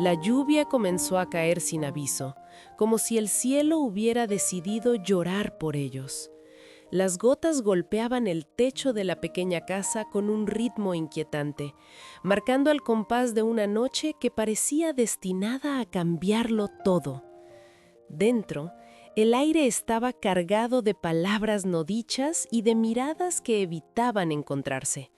La lluvia comenzó a caer sin aviso, como si el cielo hubiera decidido llorar por ellos. Las gotas golpeaban el techo de la pequeña casa con un ritmo inquietante, marcando el compás de una noche que parecía destinada a cambiarlo todo. Dentro, el aire estaba cargado de palabras no dichas y de miradas que evitaban encontrarse.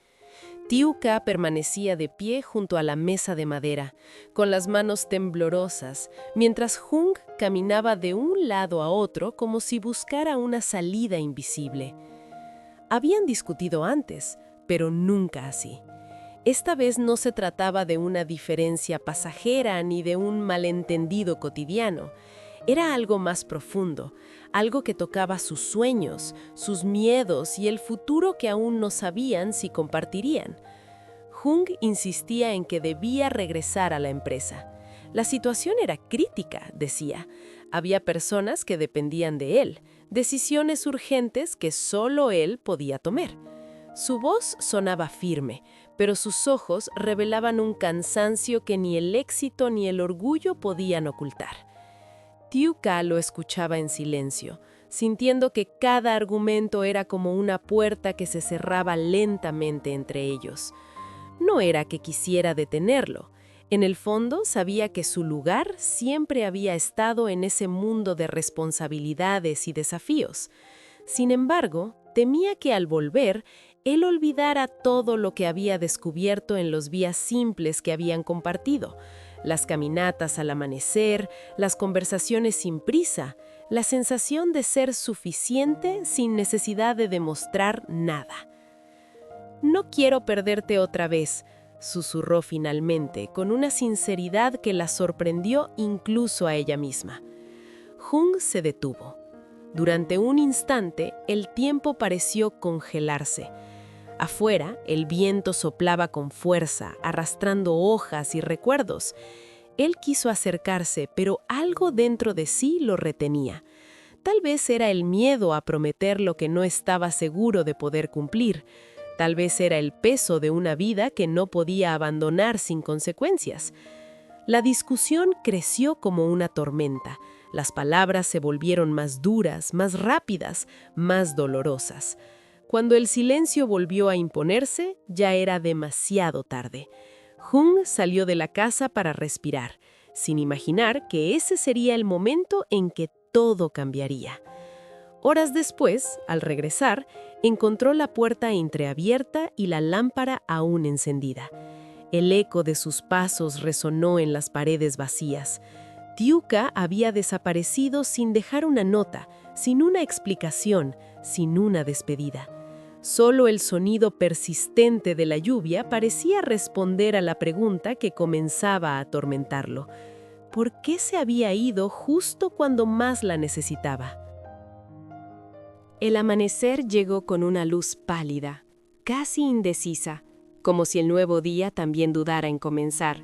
Tiuca permanecía de pie junto a la mesa de madera, con las manos temblorosas, mientras Hung caminaba de un lado a otro como si buscara una salida invisible. Habían discutido antes, pero nunca así. Esta vez no se trataba de una diferencia pasajera ni de un malentendido cotidiano. Era algo más profundo, algo que tocaba sus sueños, sus miedos y el futuro que aún no sabían si compartirían. Hung insistía en que debía regresar a la empresa. La situación era crítica, decía. Había personas que dependían de él, decisiones urgentes que solo él podía tomar. Su voz sonaba firme, pero sus ojos revelaban un cansancio que ni el éxito ni el orgullo podían ocultar. Tiuca lo escuchaba en silencio, sintiendo que cada argumento era como una puerta que se cerraba lentamente entre ellos. No era que quisiera detenerlo. En el fondo sabía que su lugar siempre había estado en ese mundo de responsabilidades y desafíos. Sin embargo, temía que al volver, él olvidara todo lo que había descubierto en los días simples que habían compartido. Las caminatas al amanecer, las conversaciones sin prisa, la sensación de ser suficiente sin necesidad de demostrar nada. «No quiero perderte otra vez», susurró finalmente, con una sinceridad que la sorprendió incluso a ella misma. Hung se detuvo. Durante un instante, el tiempo pareció congelarse. Afuera, el viento soplaba con fuerza, arrastrando hojas y recuerdos. Él quiso acercarse, pero algo dentro de sí lo retenía. Tal vez era el miedo a prometer lo que no estaba seguro de poder cumplir. Tal vez era el peso de una vida que no podía abandonar sin consecuencias. La discusión creció como una tormenta. Las palabras se volvieron más duras, más rápidas, más dolorosas. Cuando el silencio volvió a imponerse, ya era demasiado tarde. Hung salió de la casa para respirar, sin imaginar que ese sería el momento en que todo cambiaría. Horas después, al regresar, encontró la puerta entreabierta y la lámpara aún encendida. El eco de sus pasos resonó en las paredes vacías. Tiuca había desaparecido sin dejar una nota, sin una explicación, sin una despedida. Solo el sonido persistente de la lluvia parecía responder a la pregunta que comenzaba a atormentarlo. ¿Por qué se había ido justo cuando más la necesitaba? El amanecer llegó con una luz pálida, casi indecisa, como si el nuevo día también dudara en comenzar.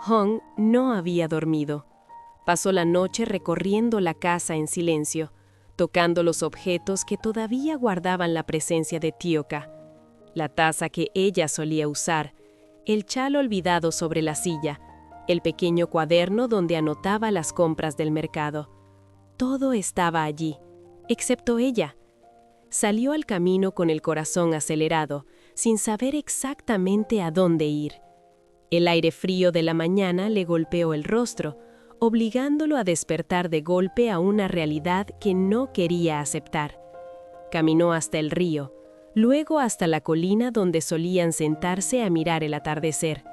Hung no había dormido. Pasó la noche recorriendo la casa en silencio, tocando los objetos que todavía guardaban la presencia de Tiuca. La taza que ella solía usar, el chal olvidado sobre la silla, el pequeño cuaderno donde anotaba las compras del mercado. Todo estaba allí, excepto ella. Salió al camino con el corazón acelerado, sin saber exactamente a dónde ir. El aire frío de la mañana le golpeó el rostro, obligándolo a despertar de golpe a una realidad que no quería aceptar. Caminó hasta el río, luego hasta la colina donde solían sentarse a mirar el atardecer.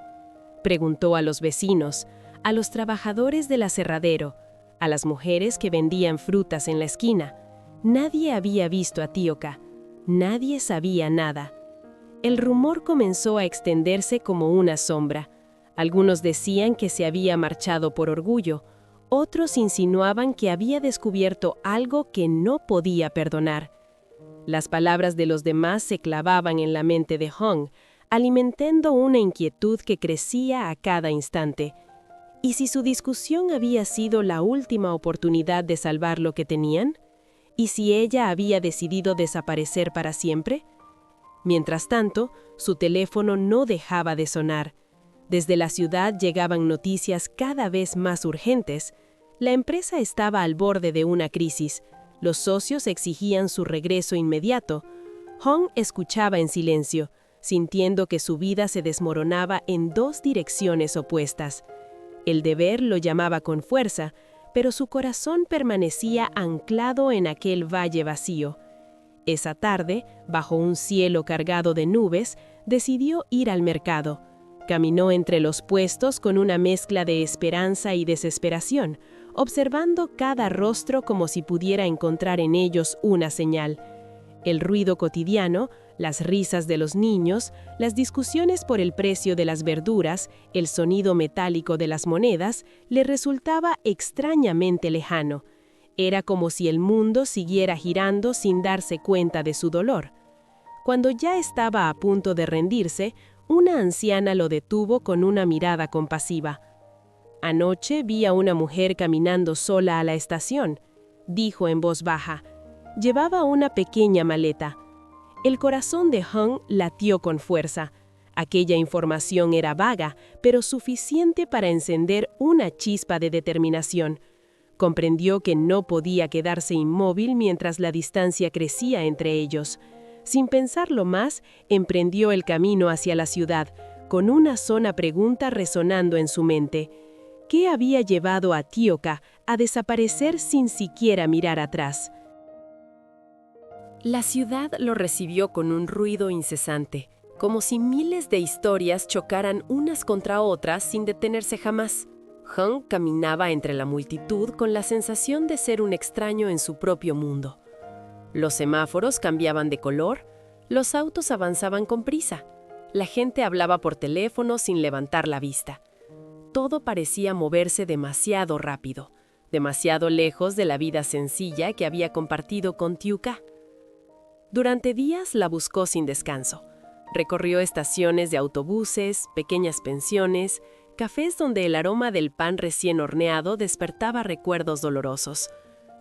Preguntó a los vecinos, a los trabajadores del aserradero, a las mujeres que vendían frutas en la esquina. Nadie había visto a Tiuca, nadie sabía nada. El rumor comenzó a extenderse como una sombra. Algunos decían que se había marchado por orgullo, otros insinuaban que había descubierto algo que no podía perdonar. Las palabras de los demás se clavaban en la mente de Hung, alimentando una inquietud que crecía a cada instante. ¿Y si su discusión había sido la última oportunidad de salvar lo que tenían? ¿Y si ella había decidido desaparecer para siempre? Mientras tanto, su teléfono no dejaba de sonar. Desde la ciudad llegaban noticias cada vez más urgentes. La empresa estaba al borde de una crisis. Los socios exigían su regreso inmediato. Hong escuchaba en silencio, sintiendo que su vida se desmoronaba en dos direcciones opuestas. El deber lo llamaba con fuerza, pero su corazón permanecía anclado en aquel valle vacío. Esa tarde, bajo un cielo cargado de nubes, decidió ir al mercado. Caminó entre los puestos con una mezcla de esperanza y desesperación, observando cada rostro como si pudiera encontrar en ellos una señal. El ruido cotidiano, las risas de los niños, las discusiones por el precio de las verduras, el sonido metálico de las monedas, le resultaba extrañamente lejano. Era como si el mundo siguiera girando sin darse cuenta de su dolor. Cuando ya estaba a punto de rendirse, una anciana lo detuvo con una mirada compasiva. «Anoche vi a una mujer caminando sola a la estación», dijo en voz baja. Llevaba una pequeña maleta. El corazón de Hong latió con fuerza. Aquella información era vaga, pero suficiente para encender una chispa de determinación. Comprendió que no podía quedarse inmóvil mientras la distancia crecía entre ellos. Sin pensarlo más, emprendió el camino hacia la ciudad, con una sola pregunta resonando en su mente. ¿Qué había llevado a Tioka a desaparecer sin siquiera mirar atrás? La ciudad lo recibió con un ruido incesante, como si miles de historias chocaran unas contra otras sin detenerse jamás. Hong caminaba entre la multitud con la sensación de ser un extraño en su propio mundo. Los semáforos cambiaban de color, los autos avanzaban con prisa, la gente hablaba por teléfono sin levantar la vista. Todo parecía moverse demasiado rápido, demasiado lejos de la vida sencilla que había compartido con Tioka. Durante días la buscó sin descanso. Recorrió estaciones de autobuses, pequeñas pensiones, cafés donde el aroma del pan recién horneado despertaba recuerdos dolorosos.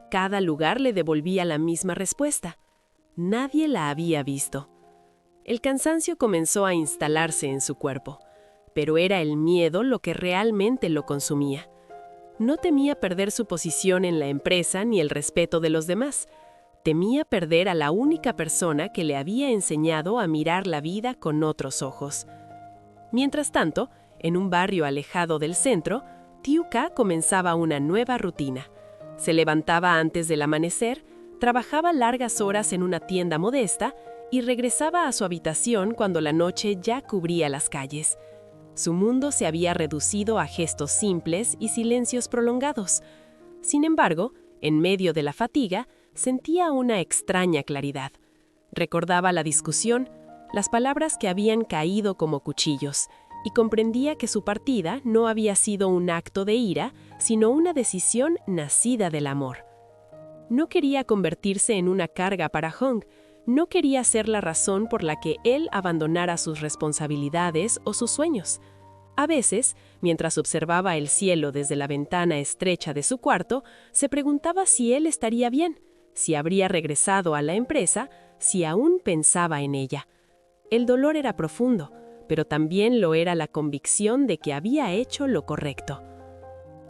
Cada lugar le devolvía la misma respuesta. Nadie la había visto. El cansancio comenzó a instalarse en su cuerpo, pero era el miedo lo que realmente lo consumía. No temía perder su posición en la empresa ni el respeto de los demás. Temía perder a la única persona que le había enseñado a mirar la vida con otros ojos. Mientras tanto, en un barrio alejado del centro, Tioka comenzaba una nueva rutina. Se levantaba antes del amanecer, trabajaba largas horas en una tienda modesta y regresaba a su habitación cuando la noche ya cubría las calles. Su mundo se había reducido a gestos simples y silencios prolongados. Sin embargo, en medio de la fatiga, sentía una extraña claridad. Recordaba la discusión, las palabras que habían caído como cuchillos, y comprendía que su partida no había sido un acto de ira, sino una decisión nacida del amor. No quería convertirse en una carga para Hong, no quería ser la razón por la que él abandonara sus responsabilidades o sus sueños. A veces, mientras observaba el cielo desde la ventana estrecha de su cuarto, se preguntaba si él estaría bien, si habría regresado a la empresa, si aún pensaba en ella. El dolor era profundo, pero también lo era la convicción de que había hecho lo correcto.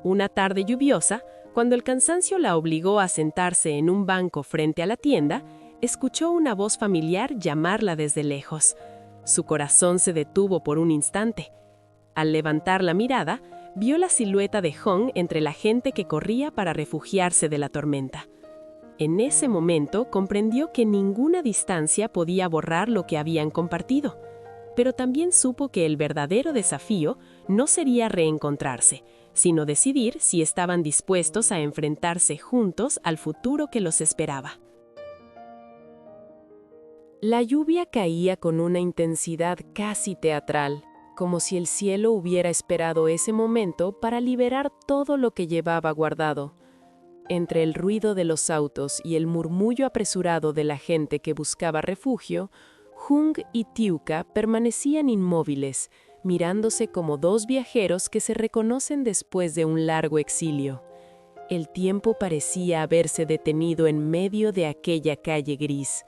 Una tarde lluviosa, cuando el cansancio la obligó a sentarse en un banco frente a la tienda, escuchó una voz familiar llamarla desde lejos. Su corazón se detuvo por un instante. Al levantar la mirada, vio la silueta de Hong entre la gente que corría para refugiarse de la tormenta. En ese momento comprendió que ninguna distancia podía borrar lo que habían compartido, pero también supo que el verdadero desafío no sería reencontrarse, sino decidir si estaban dispuestos a enfrentarse juntos al futuro que los esperaba. La lluvia caía con una intensidad casi teatral, como si el cielo hubiera esperado ese momento para liberar todo lo que llevaba guardado. Entre el ruido de los autos y el murmullo apresurado de la gente que buscaba refugio, Hong y Tioka permanecían inmóviles, mirándose como dos viajeros que se reconocen después de un largo exilio. El tiempo parecía haberse detenido en medio de aquella calle gris.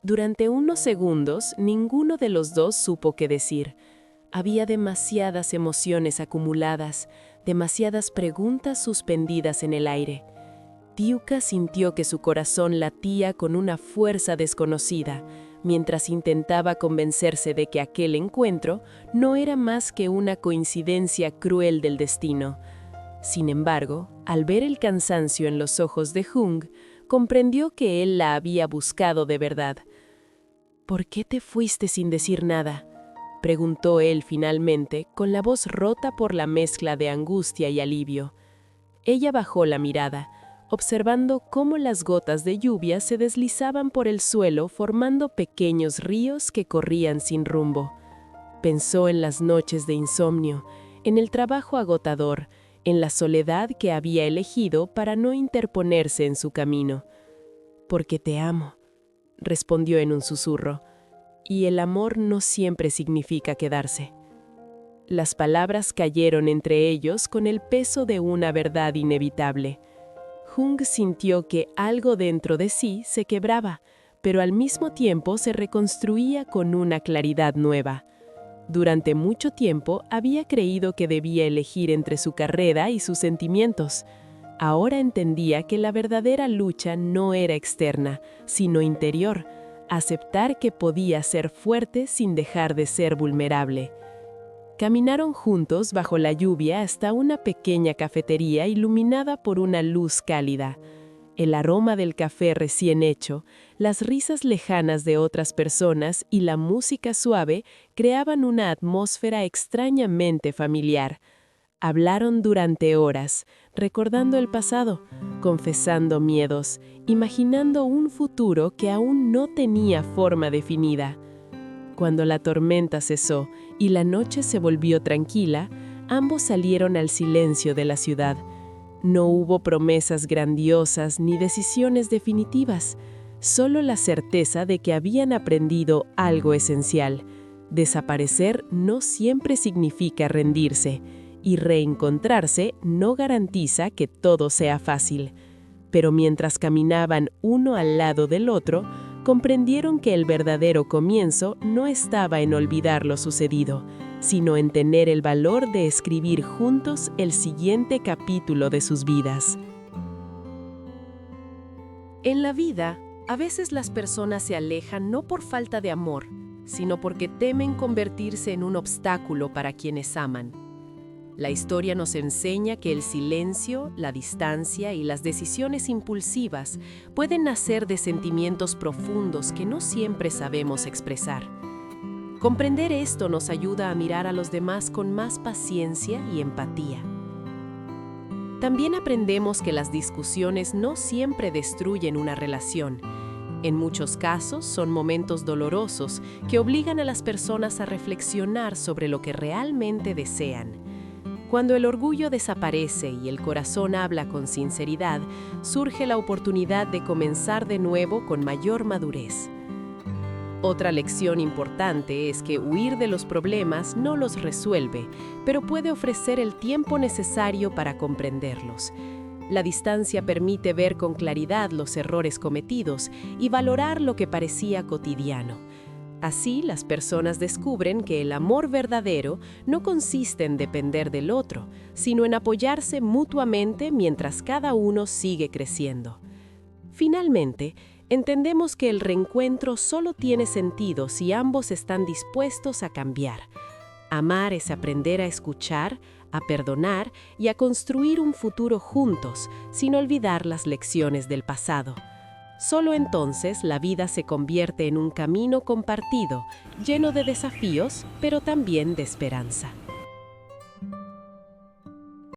Durante unos segundos, ninguno de los dos supo qué decir. Había demasiadas emociones acumuladas, demasiadas preguntas suspendidas en el aire. Tiuca sintió que su corazón latía con una fuerza desconocida, mientras intentaba convencerse de que aquel encuentro no era más que una coincidencia cruel del destino. Sin embargo, al ver el cansancio en los ojos de Jung, comprendió que él la había buscado de verdad. «¿Por qué te fuiste sin decir nada?», preguntó él finalmente, con la voz rota por la mezcla de angustia y alivio. Ella bajó la mirada, observando cómo las gotas de lluvia se deslizaban por el suelo formando pequeños ríos que corrían sin rumbo. Pensó en las noches de insomnio, en el trabajo agotador, en la soledad que había elegido para no interponerse en su camino. «Porque te amo», respondió en un susurro, «y el amor no siempre significa quedarse». Las palabras cayeron entre ellos con el peso de una verdad inevitable. Jung sintió que algo dentro de sí se quebraba, pero al mismo tiempo se reconstruía con una claridad nueva. Durante mucho tiempo había creído que debía elegir entre su carrera y sus sentimientos. Ahora entendía que la verdadera lucha no era externa, sino interior, aceptar que podía ser fuerte sin dejar de ser vulnerable. Caminaron juntos bajo la lluvia hasta una pequeña cafetería iluminada por una luz cálida. El aroma del café recién hecho, las risas lejanas de otras personas y la música suave creaban una atmósfera extrañamente familiar. Hablaron durante horas, recordando el pasado, confesando miedos, imaginando un futuro que aún no tenía forma definida. Cuando la tormenta cesó y la noche se volvió tranquila, ambos salieron al silencio de la ciudad. No hubo promesas grandiosas ni decisiones definitivas, solo la certeza de que habían aprendido algo esencial. Desaparecer no siempre significa rendirse, y reencontrarse no garantiza que todo sea fácil. Pero mientras caminaban uno al lado del otro, comprendieron que el verdadero comienzo no estaba en olvidar lo sucedido, sino en tener el valor de escribir juntos el siguiente capítulo de sus vidas. En la vida, a veces las personas se alejan no por falta de amor, sino porque temen convertirse en un obstáculo para quienes aman. La historia nos enseña que el silencio, la distancia y las decisiones impulsivas pueden nacer de sentimientos profundos que no siempre sabemos expresar. Comprender esto nos ayuda a mirar a los demás con más paciencia y empatía. También aprendemos que las discusiones no siempre destruyen una relación. En muchos casos son momentos dolorosos que obligan a las personas a reflexionar sobre lo que realmente desean. Cuando el orgullo desaparece y el corazón habla con sinceridad, surge la oportunidad de comenzar de nuevo con mayor madurez. Otra lección importante es que huir de los problemas no los resuelve, pero puede ofrecer el tiempo necesario para comprenderlos. La distancia permite ver con claridad los errores cometidos y valorar lo que parecía cotidiano. Así, las personas descubren que el amor verdadero no consiste en depender del otro, sino en apoyarse mutuamente mientras cada uno sigue creciendo. Finalmente, entendemos que el reencuentro solo tiene sentido si ambos están dispuestos a cambiar. Amar es aprender a escuchar, a perdonar y a construir un futuro juntos, sin olvidar las lecciones del pasado. Solo entonces la vida se convierte en un camino compartido, lleno de desafíos, pero también de esperanza.